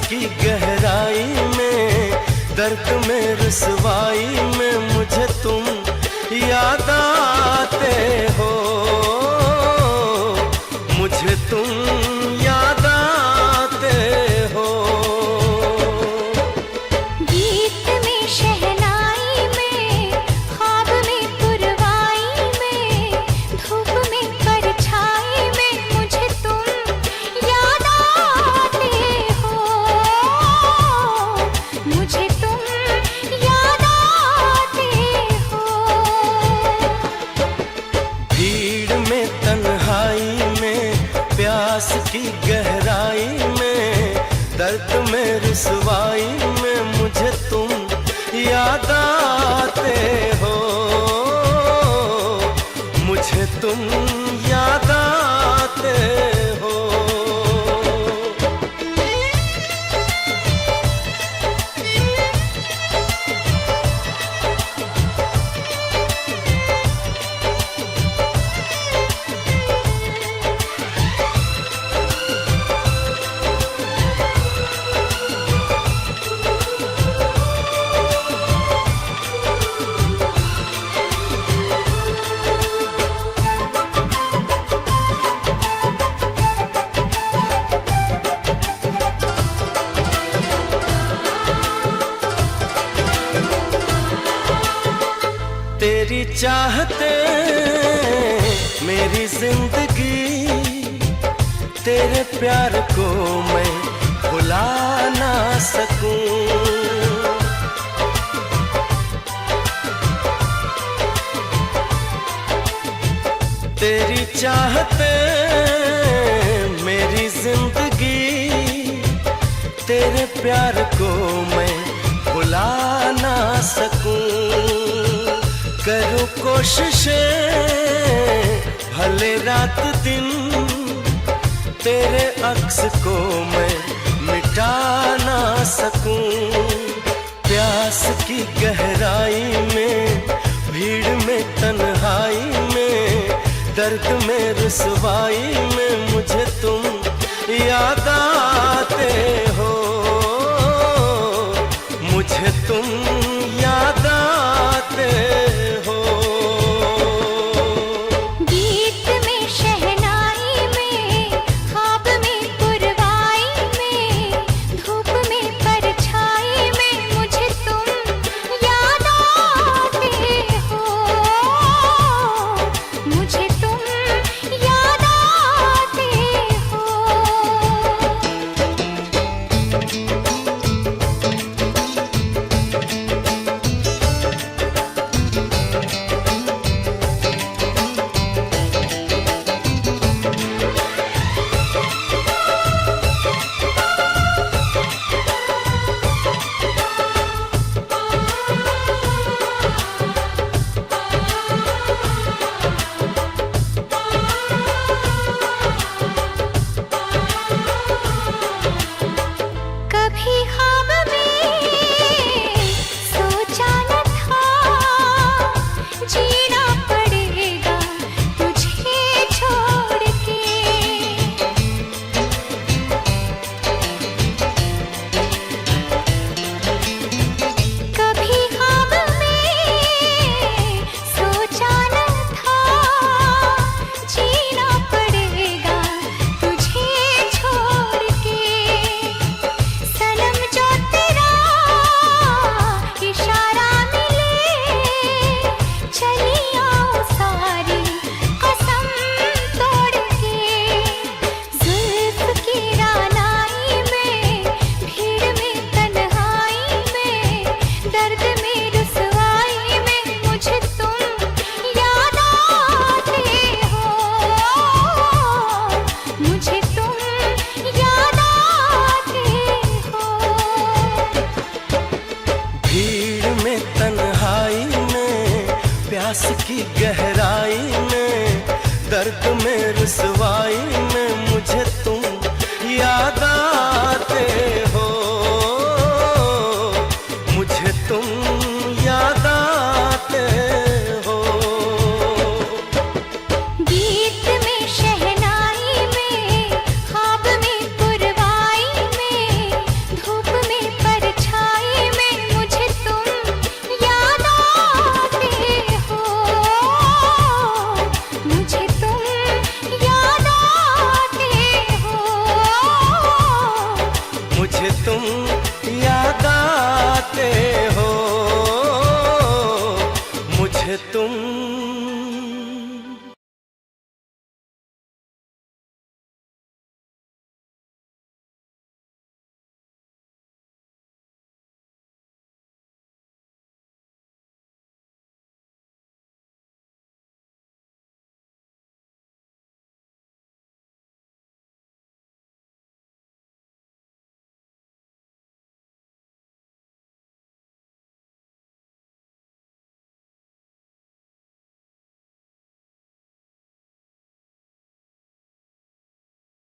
की गहराई में, दर्द में रुसवाई में मुझे तुम याद आते हो, मुझे तुम याद आते हो। गीत में शहनाई में, ख्वाब में पुरवाई में, धूप में परछाई में मुझे तुम याद आते हो, मुझे तुम याद आते हो। भीड़ में तन्हाई में, प्यास की गहराई में, दर्द में रुसवाई में मुझे तुम याद आते हो, मुझे तुम याद आते हो। तेरी चाहते मेरी जिंदगी, तेरे प्यार को मैं भुला ना सकूं। तेरी चाहते मेरी जिंदगी, तेरे प्यार को मैं भुला ना सकूं। करूं कोशिशें भले रात दिन, तेरे अक्स को मैं मिटा ना सकूं। प्यास की गहराई में, भीड़ में तन्हाई में, दर्द में रुसवाई में मुझे तुम याद आते हो, मुझे तुम याद आते हो। गीत में शहनाई में, ख्वाब में पुरवाई में, धूप में परछाई में मुझे तुम याद आते हो, मुझे तुम याद आते हो। कभी ख्वाब में सोचा न था, जीना पड़ेगा तुझे छोड़ के। कभी ख्वाब में सोचा न था, जीना पड़ेगा तुझे छोड़ के। सनम जो तेरा इशारा मिले, चली आऊं सारी कसम तोड़ के। जुल्फ की रानाई में, भीड़ में तन्हाई में, दर्द में रुसवाई में मुझे तुम याद आते हो, मुझे तुम याद आते हो। भीड़ में तन्हाई में, प्यास की गहराई में, दर्द में रुसवाई में मुझे तुम याद आते हो, मुझे तुम याद आते हो। गीत में शहनाई में, ख्वाब में पुरवाई में, मुझे तुम